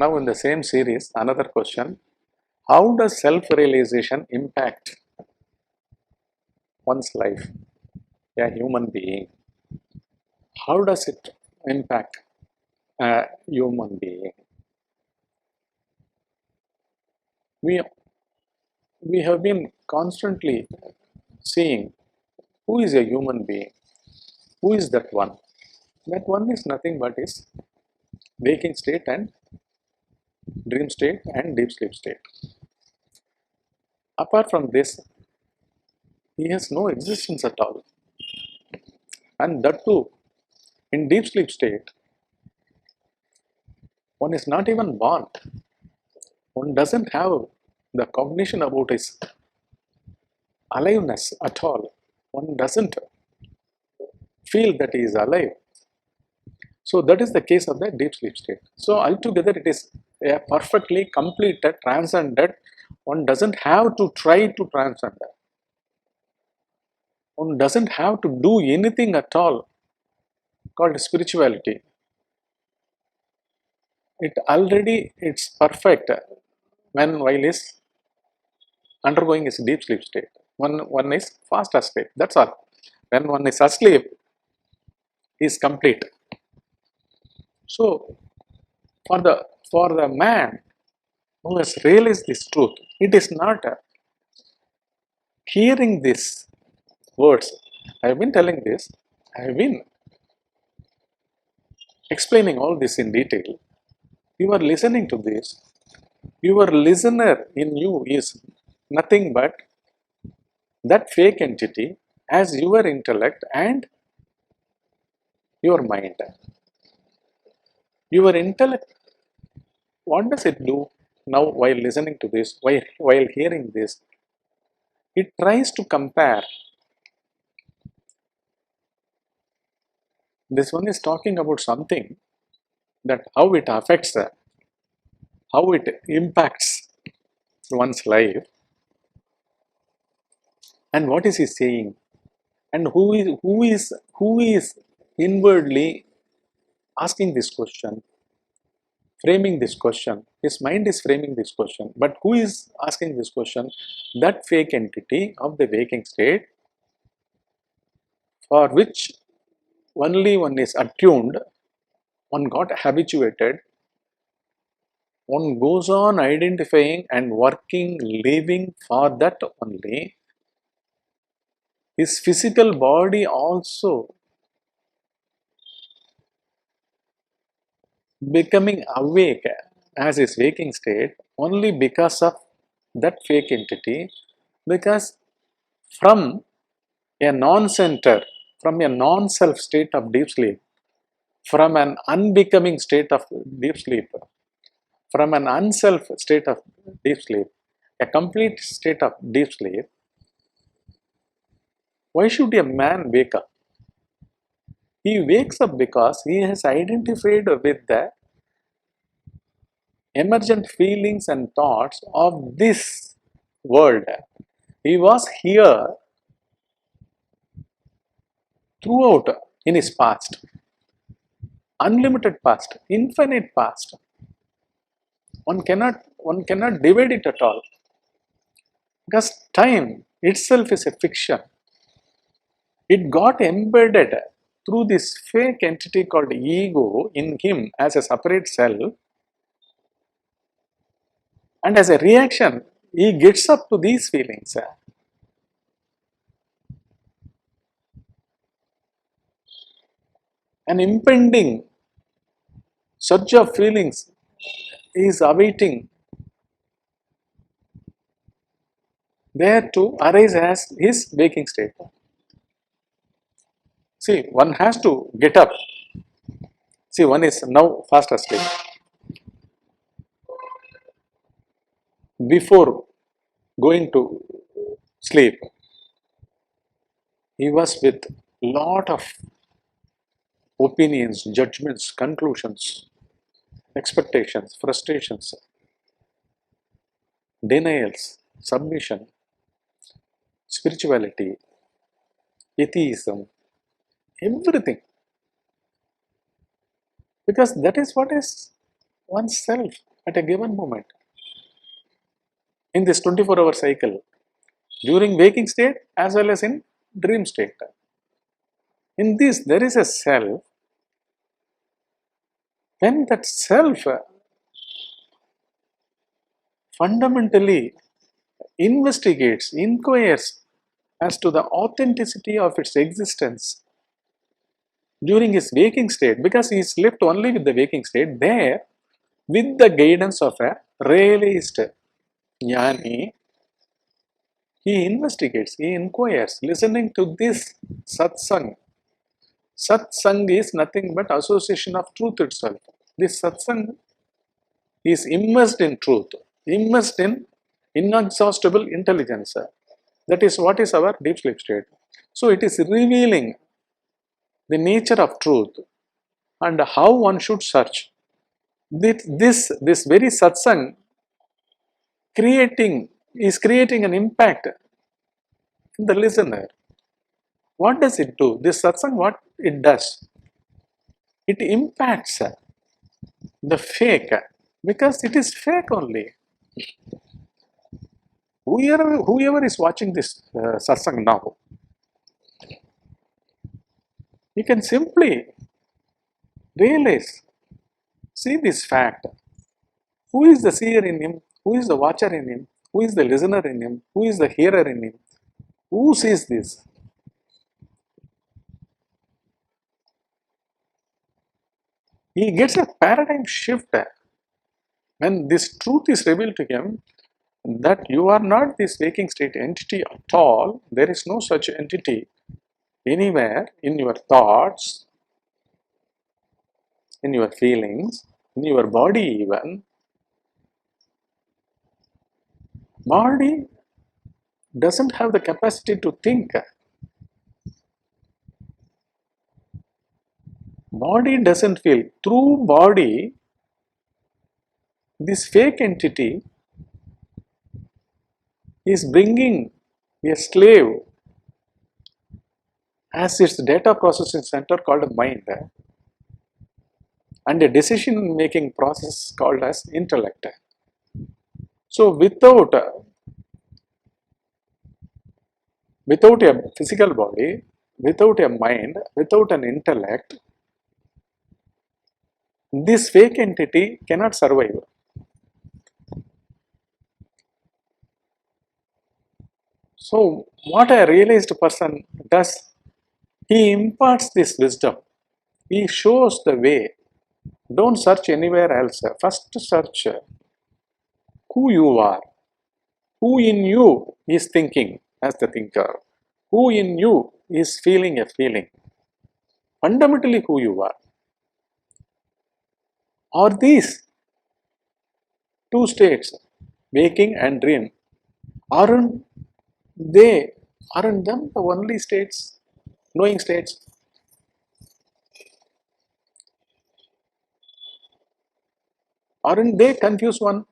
Now in the same series, another question. How does self-realization impact one's life, a human being? How does it impact a human being? We have been constantly seeing who is a human being, who is that one? That one is nothing but his waking state and dream state and deep sleep state. Apart from this, he has no existence at all. And that too, in deep sleep state, one is not even born. One doesn't have the cognition about his aliveness at all. One doesn't feel that he is alive. So that is the case of the deep sleep state. So altogether it is a perfectly completed, transcended. One doesn't have to try to transcend that. One doesn't have to do anything at all called spirituality. It's perfect while is undergoing his deep sleep state. One is fast asleep. That's all. When one is asleep, he is complete. So for the man who has realized this truth, it is not hearing these words. I have been telling this. I have been explaining all this in detail. You are listening to this. Your listener in you is nothing but that fake entity as your intellect and your mind. Your intellect, what does it do now while listening to this, while hearing this? It tries to compare. This one is talking about something that how it affects, how it impacts one's life, and what is he saying, and who is inwardly asking this question, framing this question. His mind is framing this question, but who is asking this question? That fake entity of the waking state, for which only one is attuned, one got habituated, one goes on identifying and working, living for that only. His physical body also becoming awake as his waking state only because of that fake entity, because from a non-center, from a non-self state of deep sleep, from an unbecoming state of deep sleep, from an unself state of deep sleep, a complete state of deep sleep, why should a man wake up? He wakes up because he has identified with the emergent feelings and thoughts of this world. He was here throughout in his past, unlimited past, infinite past. One cannot divide it at all, because time itself is a fiction. It got embedded through this fake entity called ego in him as a separate self, and as a reaction he gets up to these feelings. An impending surge of feelings is awaiting there to arise as his waking state. See, one has to get up. See, one is now fast asleep. Before going to sleep, he was with lot of opinions, judgments, conclusions, expectations, frustrations, denials, submission, spirituality, atheism, everything. Because that is what is one's self. at a given moment in this 24-hour cycle, during waking state as well as in dream state. In this, there is a self. When that self fundamentally investigates, inquires as to the authenticity of its existence during his waking state, because he is left only with the waking state, there, with the guidance of a realized jnani, he investigates, he inquires, listening to this satsang. Satsang is nothing but association of truth itself. This satsang is immersed in truth, immersed in inexhaustible intelligence. That is what is our deep sleep state. So it is revealing the nature of truth and how one should search. This very satsang is creating an impact in the listener. What does it do? This satsang, what it does? It impacts the fake, because it is fake only. Whoever is watching this satsang now, you can simply realize, see this fact. Who is the seer in him? Who is the watcher in him? Who is the listener in him? Who is the hearer in him? Who sees this? He gets a paradigm shift when this truth is revealed to him, that you are not this waking state entity at all. There is no such entity anywhere in your thoughts, in your feelings, in your body even. Body doesn't have the capacity to think. Body doesn't feel. Through body, this fake entity is bringing a slave as its data processing center called mind, and a decision making process called as intellect. So without a physical body, without a mind, without an intellect, this fake entity cannot survive. So what a realized person does, he imparts this wisdom. He shows the way. Don't search anywhere else. First search who you are. Who in you is thinking as the thinker. Who in you is feeling a feeling. Fundamentally who you are. Are these two states, waking and dream, aren't them the only states, knowing states? Aren't they confused one?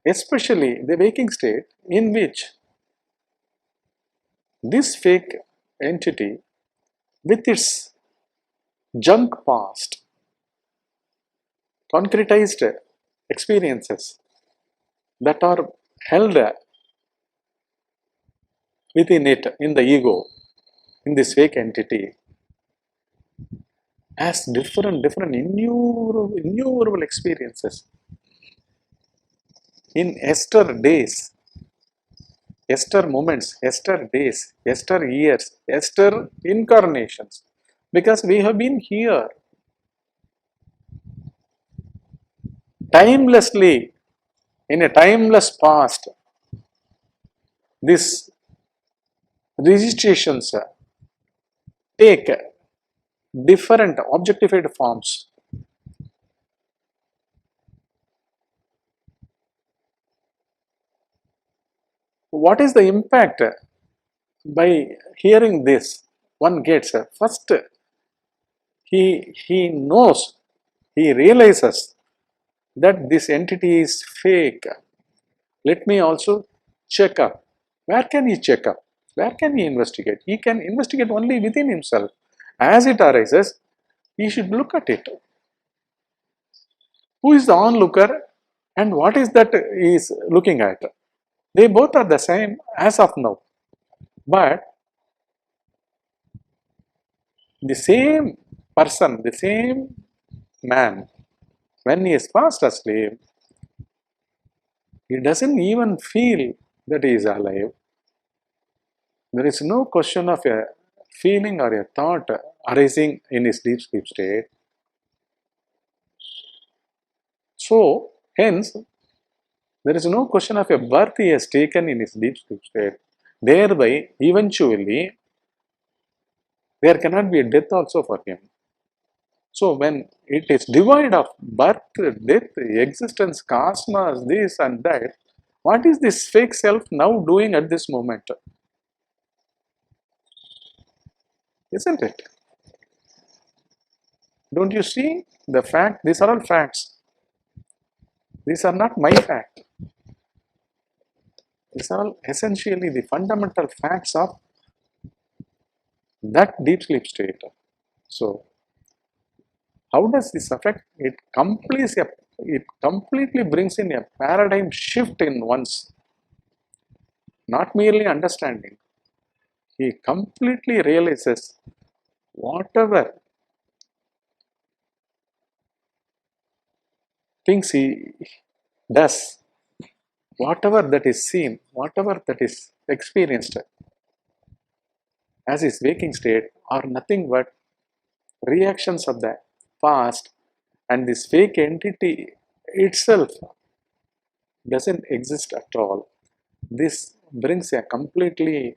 Especially the waking state, in which this fake entity with its junk past, concretized experiences that are held within it, in the ego, in this fake entity, as different innumerable experiences. In Esther days, Esther moments, Esther days, Esther years, Esther incarnations, because we have been here timelessly, in a timeless past. These registrations take different objectified forms. What is the impact by hearing this? One gets, first, he knows, he realizes that this entity is fake. Let me also check up. Where can he check up? Where can he investigate? He can investigate only within himself. As it arises, he should look at it. Who is the onlooker and what is that he is looking at? They both are the same as of now. But the same person, the same man, when he is fast asleep, he doesn't even feel that he is alive. There is no question of a feeling or a thought arising in his deep sleep state. So, hence, there is no question of a birth he has taken in his deep sleep state. Thereby, eventually, there cannot be a death also for him. So, when it is devoid of birth, death, existence, cosmos, this and that, what is this fake self now doing at this moment? Isn't it? Don't you see the fact? These are all facts. These are not my fact. These are all essentially the fundamental facts of that deep sleep state. So, how does this affect? It completely brings in a paradigm shift in one's, not merely understanding. He completely realizes whatever things he does, whatever that is seen, whatever that is experienced as his waking state are nothing but reactions of the past, and this fake entity itself doesn't exist at all. This brings a completely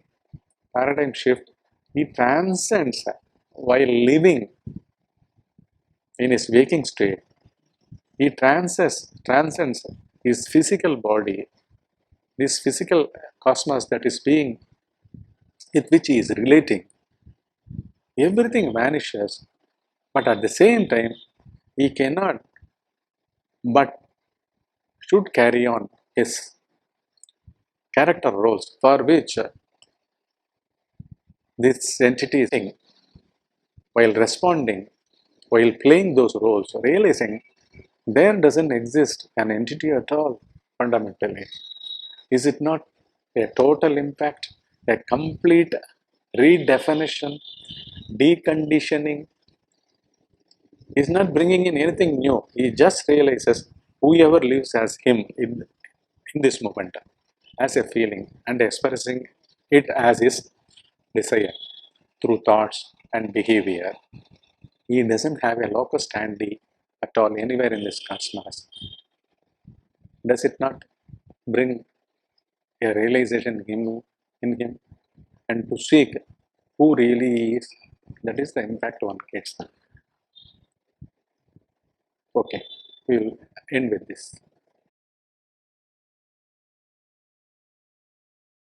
paradigm shift. He transcends while living in his waking state. He transcends his physical body, this physical cosmos that is being with which he is relating. Everything vanishes, but at the same time, he cannot but should carry on his character roles for which this entity is in, while responding, while playing those roles, realizing there doesn't exist an entity at all fundamentally. Is it not a total impact, a complete redefinition, deconditioning? He's not bringing in anything new. He just realizes whoever lives as him in this moment, as a feeling, and expressing it as his desire through thoughts and behavior. He doesn't have a locus standi at all anywhere in this cosmos. Does it not bring a realization in him and to seek who really he is? That is the impact one gets. Okay, we'll end with this.